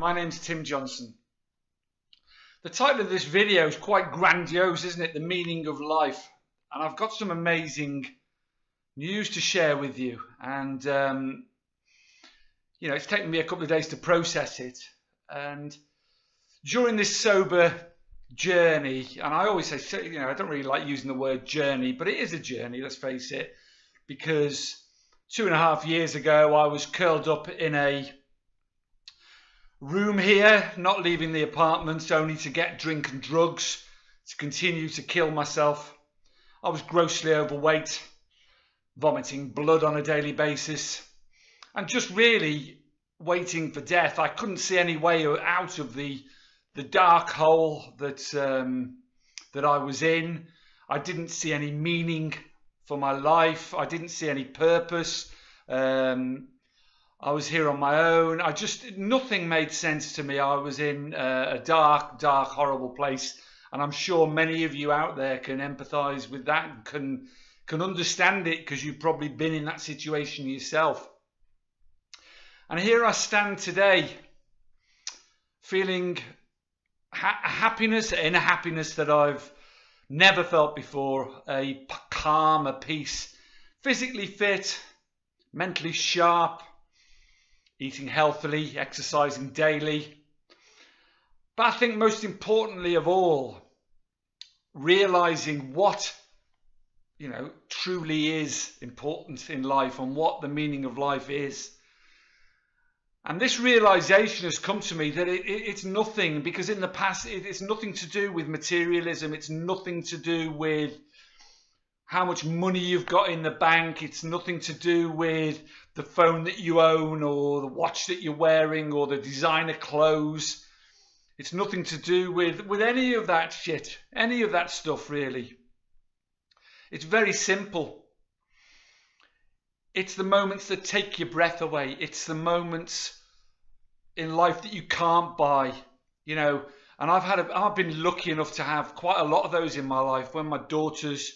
My name's Tim Johnson. The title of this video is quite grandiose, isn't it? The meaning of life. And I've got some amazing news to share with you. And, it's taken me a couple of days to process it. And during this sober journey, and I always say, I don't really like using the word journey, but it is a journey, let's face it. Because 2.5 years ago, I was curled up in a room here, not leaving the apartment, only to get drink and drugs, to continue to kill myself. I was grossly overweight, vomiting blood on a daily basis, and just really waiting for death. I couldn't see any way out of the dark hole that I was in. I didn't see any meaning for my life. I didn't see any purpose. I was here on my own. Nothing made sense to me. I was in a dark, horrible place. And I'm sure many of you out there can empathise with that and can understand it, because you've probably been in that situation yourself. And here I stand today, feeling happiness, inner happiness that I've never felt before. A calm, a peace, physically fit, mentally sharp, eating healthily, exercising daily. But I think most importantly of all, realizing what, truly is important in life and what the meaning of life is. And this realization has come to me that it's nothing, because in the past it's nothing to do with materialism. It's nothing to do with how much money you've got in the bank. It's nothing to do with the phone that you own or the watch that you're wearing or the designer clothes. It's nothing to do with any of that shit, any of that stuff really. It's very simple. It's the moments that take your breath away. It's the moments in life that you can't buy, and I've been lucky enough to have quite a lot of those in my life. When my daughters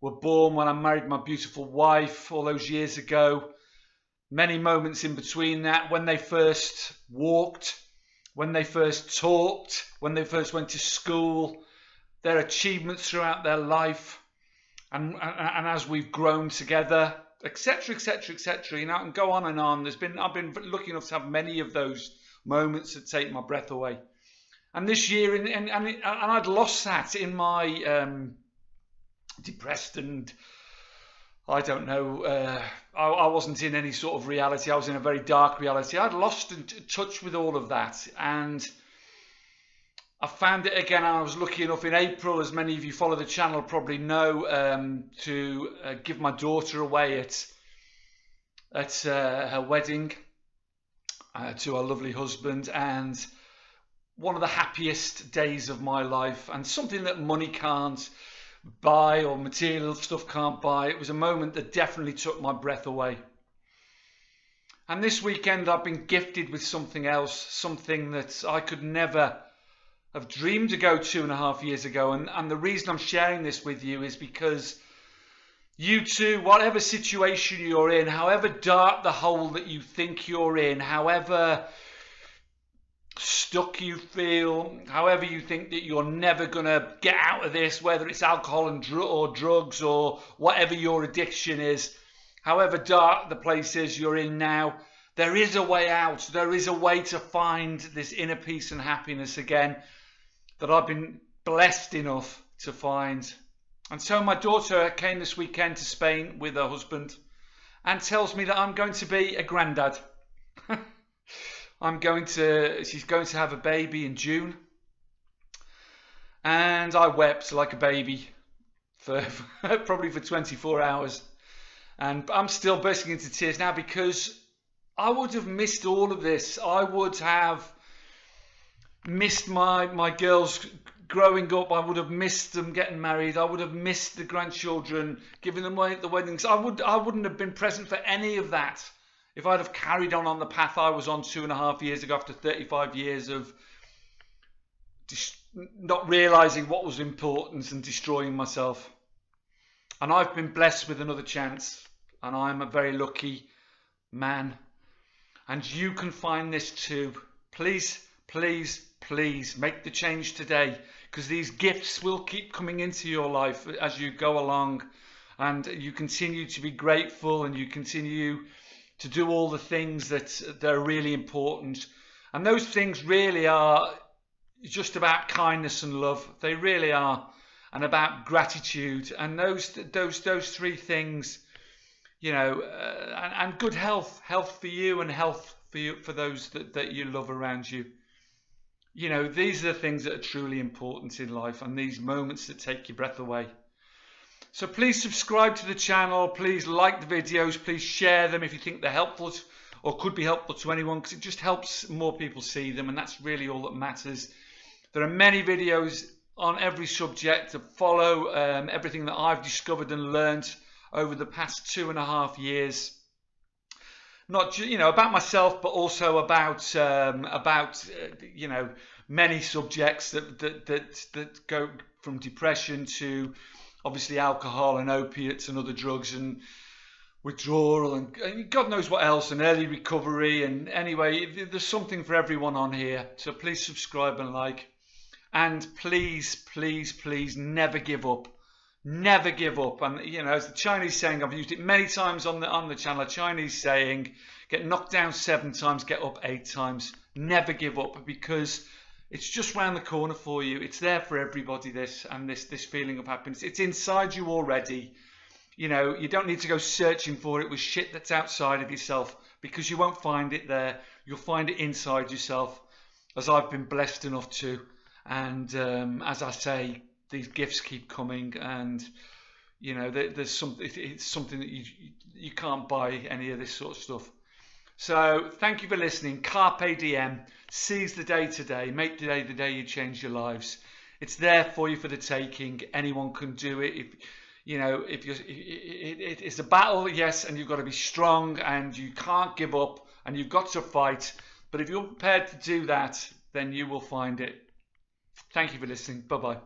were born, when I married my beautiful wife all those years ago, many moments in between that, when they first walked, when they first talked, when they first went to school, their achievements throughout their life, and as we've grown together, etc., etc., etc. And go on and on. I've been lucky enough to have many of those moments that take my breath away. And this year, and I'd lost that in my depressed and I don't know. I wasn't in any sort of reality. I was in a very dark reality. I'd lost touch with all of that, and I found it again. I was lucky enough in April, as many of you follow the channel probably know, to give my daughter away at her wedding to her lovely husband, and one of the happiest days of my life, and something that money can't buy or material stuff can't buy. It was a moment that definitely took my breath away. And this weekend I've been gifted with something else, something that I could never have dreamed to go 2.5 years ago. And the reason I'm sharing this with you is because you too, whatever situation you're in, however dark the hole that you think you're in, however stuck you feel, however you think that you're never going to get out of this, whether it's alcohol and or drugs or whatever your addiction is, however dark the place is you're in now, there is a way out. There is a way to find this inner peace and happiness again that I've been blessed enough to find. And so my daughter came this weekend to Spain with her husband and tells me that I'm going to be a granddad. She's going to have a baby in June. And I wept like a baby for probably for 24 hours. And I'm still bursting into tears now, because I would have missed all of this. I would have missed my girls growing up. I would have missed them getting married. I would have missed the grandchildren, giving them away at the weddings. I wouldn't have been present for any of that if I'd have carried on the path I was on 2.5 years ago, after 35 years of not realising what was important and destroying myself. And I've been blessed with another chance, and I'm a very lucky man. And you can find this too. please, please, please make the change today, because these gifts will keep coming into your life as you go along, and you continue to be grateful, and you continue to do all the things that are really important. And those things really are just about kindness and love. They really are, and about gratitude, and those three things, you know, and good health for you, and health for those that you love around you. You know, these are the things that are truly important in life, and these moments that take your breath away. So please subscribe to the channel, please like the videos, please share them if you think they're helpful or could be helpful to anyone, because it just helps more people see them, and that's really all that matters. There are many videos on every subject to follow everything that I've discovered and learned over the past 2.5 years. Not just, you know, about myself, but also about you know, many subjects that go from depression to obviously alcohol and opiates and other drugs and withdrawal and God knows what else, and early recovery. And anyway, there's something for everyone on here. So please subscribe and like, and please, please, please never give up. Never give up. And you know, as the Chinese saying, I've used it many times on the channel, a Chinese saying, get knocked down 7 times, get up 8 times. Never give up, because it's just round the corner for you. It's there for everybody, this feeling of happiness. It's inside you already. You know, you don't need to go searching for it with shit that's outside of yourself, because you won't find it there. You'll find it inside yourself, as I've been blessed enough to. And as I say, these gifts keep coming, and you know, there's something. It's something that you can't buy any of this sort of stuff. So thank you for listening. Carpe Diem. Seize the day today. Make today the day you change your lives. It's there for you for the taking. Anyone can do it. If you know, if you're, it's a battle, yes, and you've got to be strong, and you can't give up, and you've got to fight. But if you're prepared to do that, then you will find it. Thank you for listening. Bye bye.